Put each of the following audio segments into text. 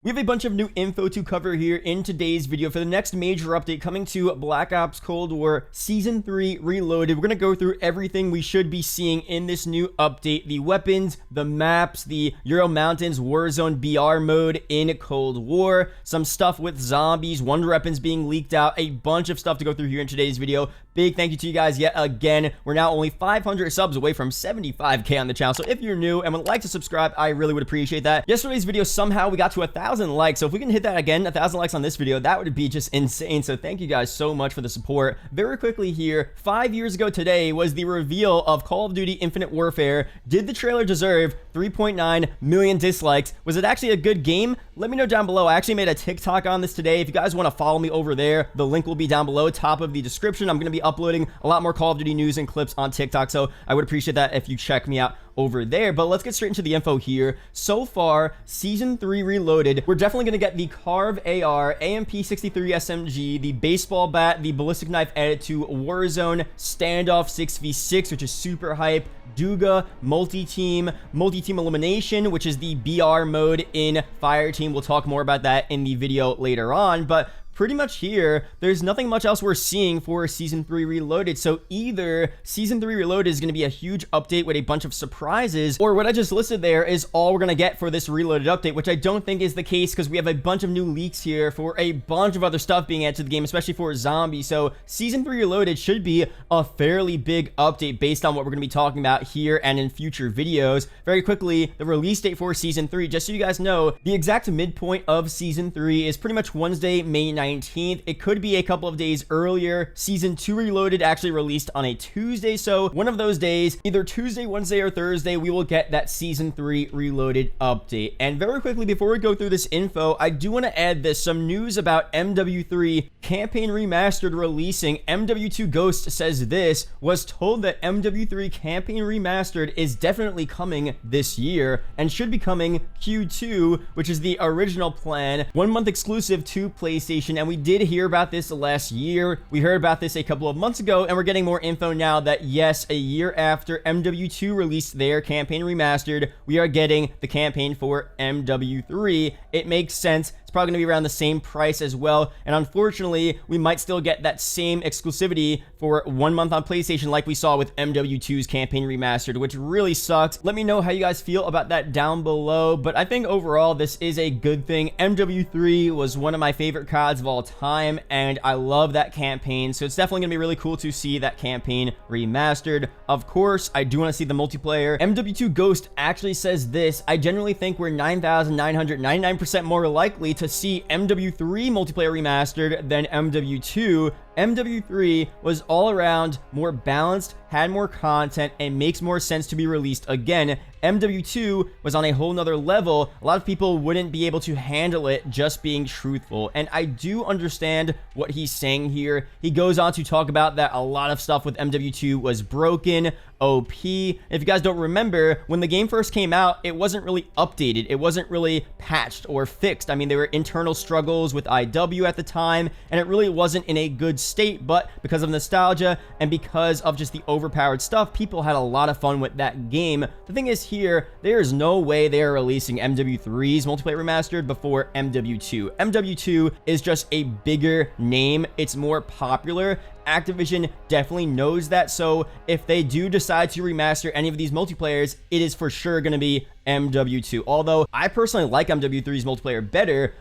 We have a bunch of new info to cover here in today's video for the next major update coming to Black Ops Cold War Season 3 Reloaded. We're going to go through everything we should be seeing in this new update. The weapons, the maps, the Ural Mountains Warzone BR mode in Cold War, some stuff with zombies, wonder weapons being leaked out, a bunch of stuff to go through here in today's video. Big thank you to you guys yet again. We're now only 500 subs away from 75k on the channel, so if you're new and would like to subscribe, I really would appreciate that. Yesterday's video, somehow we got to 1,000 likes, so if we can hit that again, 1,000 likes on this video, that would be just insane. So thank you guys so much for the support. Very quickly here, 5 years ago today was the reveal of Call of Duty Infinite Warfare. Did the trailer deserve 3.9 million dislikes? Was it actually a good game? Let me know down below. I actually made a TikTok on this today. If you guys want to follow me over there, the link will be down below, top of the description. I'm going to be uploading a lot more Call of Duty news and clips on TikTok, so I would appreciate that if you check me out over there. But let's get straight into the info here. So far, Season 3 Reloaded, we're definitely going to get the Carve AR, AMP-63 SMG, the baseball bat, the ballistic knife added to Warzone, standoff 6v6, which is super hype, Duga, multi-team elimination, which is the BR mode in Fireteam. We'll talk more about that in the video later on, but pretty much here, there's nothing much else we're seeing for Season 3 Reloaded. So either Season 3 Reloaded is going to be a huge update with a bunch of surprises, or what I just listed there is all we're going to get for this Reloaded update, which I don't think is the case because we have a bunch of new leaks here for a bunch of other stuff being added to the game, especially for zombies. So Season 3 Reloaded should be a fairly big update based on what we're going to be talking about here and in future videos. Very quickly, the release date for Season 3, just so you guys know, the exact midpoint of Season 3 is pretty much Wednesday, May 19th. It could be a couple of days earlier. Season 2 Reloaded actually released on a Tuesday, so one of those days, either Tuesday, Wednesday, or Thursday, we will get that Season 3 Reloaded update. And very quickly, before we go through this info, I do want to add some news about MW3 Campaign Remastered releasing. MW2 Ghost says this, was told that MW3 Campaign Remastered is definitely coming this year and should be coming Q2, which is the original plan, 1 month exclusive to PlayStation. And we did hear about this last year. We heard about this a couple of months ago, and we're getting more info now that yes, a year after MW2 released their campaign remastered, we are getting the campaign for MW3. It makes sense. It's probably going to be around the same price as well, and unfortunately, we might still get that same exclusivity for 1 month on PlayStation like we saw with MW2's Campaign Remastered, which really sucks. Let me know how you guys feel about that down below, but I think overall, this is a good thing. MW3 was one of my favorite CODs of all time, and I love that campaign, so it's definitely going to be really cool to see that campaign remastered. Of course, I do want to see the multiplayer. MW2 Ghost actually says this, I generally think we're 9,999% more likely to see MW3 multiplayer remastered than MW2. MW3 was all around more balanced, had more content, and makes more sense to be released again. MW2 was on a whole nother level. A lot of people wouldn't be able to handle it just being truthful, and I do understand what he's saying here. He goes on to talk about that a lot of stuff with MW2 was broken, OP. If you guys don't remember, when the game first came out, it wasn't really updated. It wasn't really patched or fixed. I mean, there were internal struggles with IW at the time, and it really wasn't in a good state, but because of nostalgia and because of just the overpowered stuff, people had a lot of fun with that game. The thing is here, there is no way they are releasing MW3's multiplayer remastered before MW2. MW2 is just a bigger name. It's more popular. Activision definitely knows that, so if they do decide to remaster any of these multiplayers, it is for sure going to be MW2. Although I personally like MW3's multiplayer better,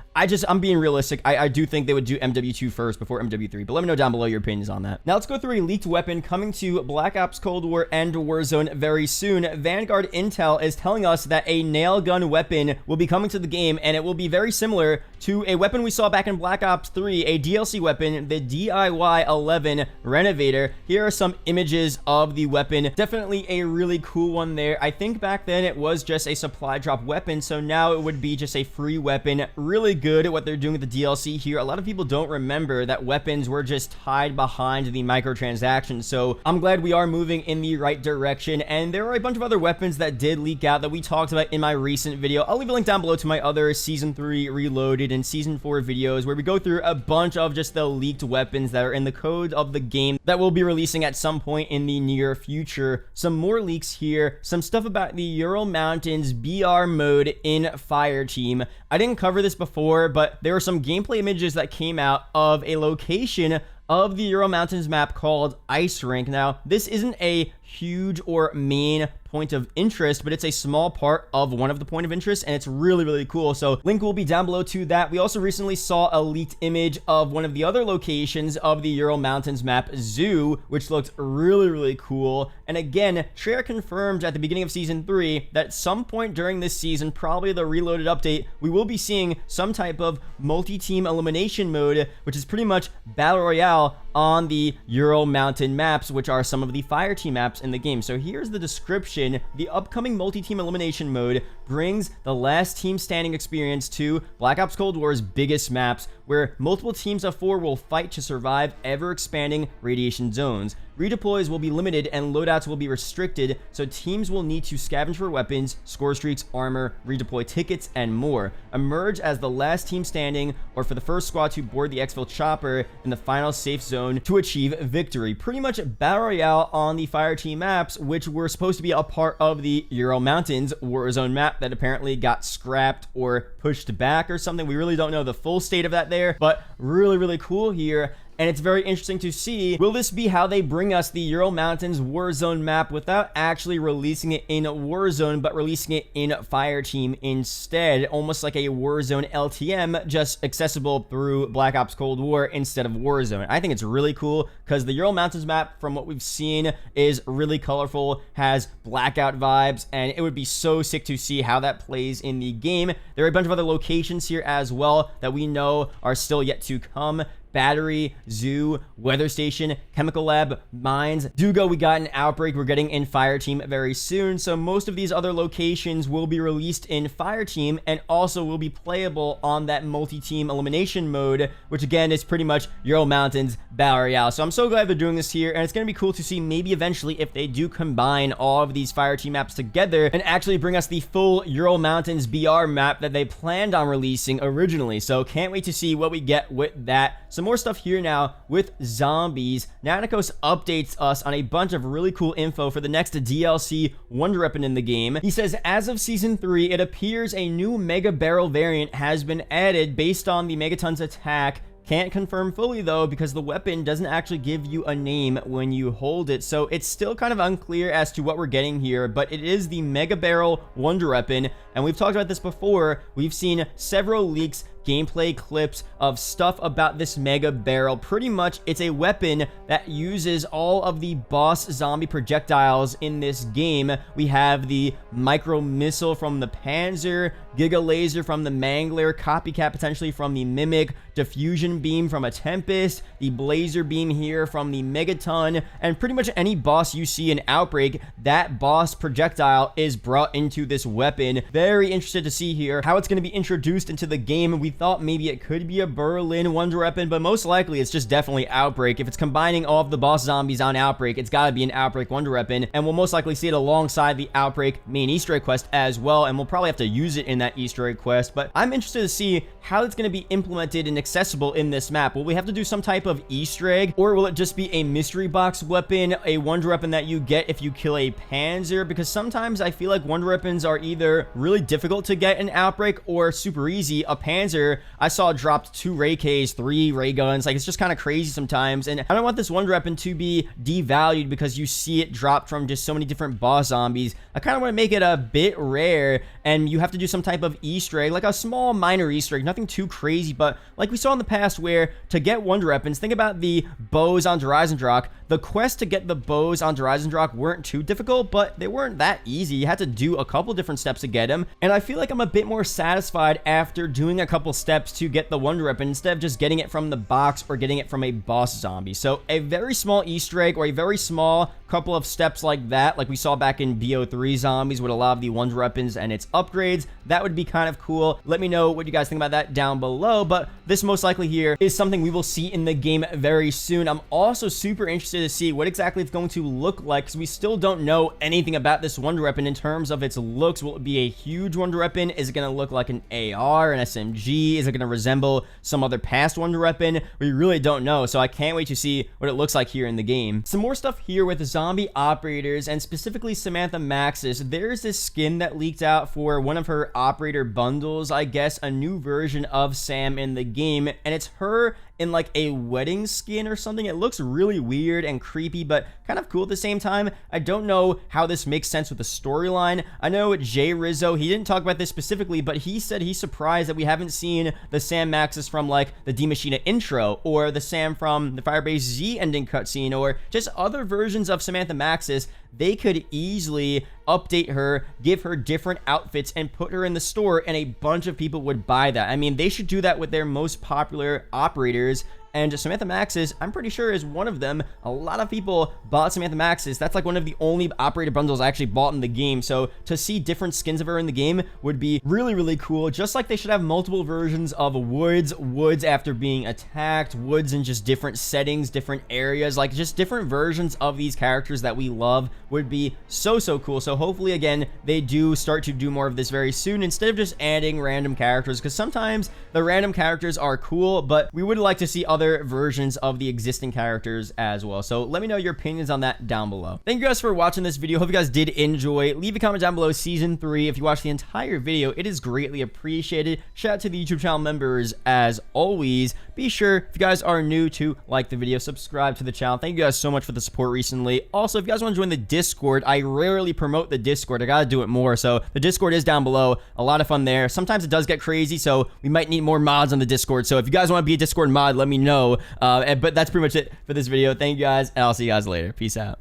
I'm being realistic. I do think they would do MW2 first before MW3, but let me know down below your opinions on that. Now let's go through a leaked weapon coming to Black Ops Cold War and Warzone very soon. Vanguard Intel is telling us that a nail gun weapon will be coming to the game, and it will be very similar to a weapon we saw back in Black Ops 3, a DLC weapon, the DIY-11 Renovator. Here are some images of the weapon. Definitely a really cool one there. I think back then it was just a supply drop weapon, so now it would be just a free weapon. Really good at what they're doing with the DLC here. A lot of people don't remember that weapons were just tied behind the microtransactions, so I'm glad we are moving in the right direction. And there are a bunch of other weapons that did leak out that we talked about in my recent video. I'll leave a link down below to my other Season 3 Reloaded and Season 4 videos where we go through a bunch of just the leaked weapons that are in the code of the game that will be releasing at some point in the near future. Some more leaks here, some stuff about the Ural Mountains BR mode in Fireteam. I didn't cover this before, but there were some gameplay images that came out of a location of the Ural Mountains map called Ice Rink. Now, this isn't a huge or main point of interest, but it's a small part of one of the point of interest, and it's really, really cool. So link will be down below to that. We also recently saw a leaked image of one of the other locations of the Ural Mountains map, Zoo, which looked really, really cool. And again, Treyarch confirmed at the beginning of Season 3 that at some point during this season, probably the Reloaded update, we will be seeing some type of multi-team elimination mode, which is pretty much Battle Royale on the Ural Mountain maps, which are some of the Fireteam maps in the game. So here's the description. The upcoming multi-team elimination mode brings the last team standing experience to Black Ops Cold War's biggest maps, where multiple teams of 4 will fight to survive ever-expanding radiation zones. Redeploys will be limited and loadouts will be restricted, so teams will need to scavenge for weapons, score streaks, armor, redeploy tickets, and more. Emerge as the last team standing or for the first squad to board the exfil chopper in the final safe zone to achieve victory. Pretty much Battle Royale on the Fireteam maps, which were supposed to be a part of the Ural Mountains Warzone map that apparently got scrapped or pushed back or something. We really don't know the full state of that there, but really, really cool here. And it's very interesting to see, will this be how they bring us the Ural Mountains Warzone map without actually releasing it in Warzone, but releasing it in Fireteam instead? Almost like a Warzone LTM, just accessible through Black Ops Cold War instead of Warzone. I think it's really cool because the Ural Mountains map, from what we've seen, is really colorful, has Blackout vibes, and it would be so sick to see how that plays in the game. There are a bunch of other locations here as well that we know are still yet to come. Battery, Zoo, Weather Station, Chemical Lab, Mines, Dugo. We got an Outbreak we're getting in Fireteam very soon, so most of these other locations will be released in Fireteam and also will be playable on that multi-team elimination mode, which again is pretty much Ural Mountains Battle Royale. So I'm so glad they're doing this here, and it's going to be cool to see maybe eventually if they do combine all of these Fireteam maps together and actually bring us the full Ural Mountains BR map that they planned on releasing originally. So can't wait to see what we get with that. Some more stuff here now with zombies. Naticos updates us on a bunch of really cool info for the next DLC Wonder Weapon in the game. He says, as of Season 3, it appears a new Mega Barrel variant has been added based on the Megaton's attack. Can't confirm fully though, because the weapon doesn't actually give you a name when you hold it, so it's still kind of unclear as to what we're getting here, but it is the Mega Barrel Wonder Weapon, and we've talked about this before. We've seen several leaks, gameplay clips of stuff about this Mega Barrel. Pretty much it's a weapon that uses all of the boss zombie projectiles in this game. We have the micro missile from the Panzer, Giga Laser from the Mangler, Copycat potentially from the Mimic, Diffusion Beam from a Tempest, the Blazer Beam here from the Megaton, and pretty much any boss you see in Outbreak, that boss projectile is brought into this weapon. Very interested to see here how it's going to be introduced into the game. We thought maybe it could be a Berlin Wonder Weapon, but most likely it's just definitely Outbreak. If it's combining all of the boss zombies on Outbreak, it's got to be an Outbreak Wonder Weapon, and we'll most likely see it alongside the Outbreak main Easter egg quest as well, and we'll probably have to use it in that Easter egg quest. But I'm interested to see how it's going to be implemented and accessible in this map. Will we have to do some type of Easter egg, or will it just be a mystery box weapon, a Wonder Weapon that you get if you kill a Panzer? Because sometimes I feel like Wonder Weapons are either really difficult to get in Outbreak or super easy. A Panzer, I saw dropped 2 Ray Ks, 3 Ray Guns. Like, it's just kind of crazy sometimes, and I don't want this Wonder Weapon to be devalued because you see it dropped from just so many different boss zombies. I kind of want to make it a bit rare, and you have to do some type of Easter egg, like a small minor Easter egg, nothing too crazy, but like we saw in the past where to get Wonder Weapons, think about the bows on Horizondrock. The quest to get the bows on Horizondrock weren't too difficult, but they weren't that easy. You had to do a couple different steps to get them, and I feel like I'm a bit more satisfied after doing a couple steps to get the Wonder Weapon instead of just getting it from the box or getting it from a boss zombie. So a very small Easter egg or a very small couple of steps like that, like we saw back in BO3 Zombies with a lot of the Wonder Weapons and its upgrades, that would be kind of cool. Let me know what you guys think about that down below, but this most likely here is something we will see in the game very soon. I'm also super interested to see what exactly it's going to look like, because we still don't know anything about this wonder weapon in terms of its looks. Will it be a huge wonder weapon? Is it going to look like an AR, an SMG? Is it going to resemble some other past wonder weapon? We really don't know, so I can't wait to see what it looks like here in the game. Some more stuff here with zombie operators, and specifically Samantha Maxis. There's this skin that leaked out for one of her operator bundles, I guess, a new version of Sam in the game, and it's her in like a wedding skin or something. It looks really weird and creepy, but kind of cool at the same time. I don't know how this makes sense with the storyline. I know Jay Rizzo, he didn't talk about this specifically, but he said he's surprised that we haven't seen the Sam Maxis from like the D Machina intro, or the Sam from the Firebase Z ending cutscene, or just other versions of Samantha Maxis. They could easily update her, give her different outfits, and put her in the store, and a bunch of people would buy that. I mean, they should do that with their most popular operators, and Samantha Maxis, I'm pretty sure, is one of them. A lot of people bought Samantha Maxis. That's like one of the only operator bundles I actually bought in the game, so to see different skins of her in the game would be really, really cool. Just like they should have multiple versions of Woods after being attacked, Woods in just different settings, different areas, like just different versions of these characters that we love would be so, so cool. So hopefully, again, they do start to do more of this very soon, instead of just adding random characters, because sometimes the random characters are cool, but we would like to see other versions of the existing characters as well. So let me know your opinions on that down below. Thank you guys for watching this video. Hope you guys did enjoy. Leave a comment down below season 3 if you watched the entire video. It is greatly appreciated. Shout out to the YouTube channel members as always. Be sure, if you guys are new, to like the video, subscribe to the channel. Thank you guys so much for the support recently. Also, if you guys want to join the Discord, I rarely promote the Discord. I gotta do it more. So the Discord is down below. A lot of fun there. Sometimes it does get crazy, so we might need more mods on the Discord. So if you guys want to be a Discord mod, let me know. But that's pretty much it for this video. Thank you guys, and I'll see you guys later. Peace out.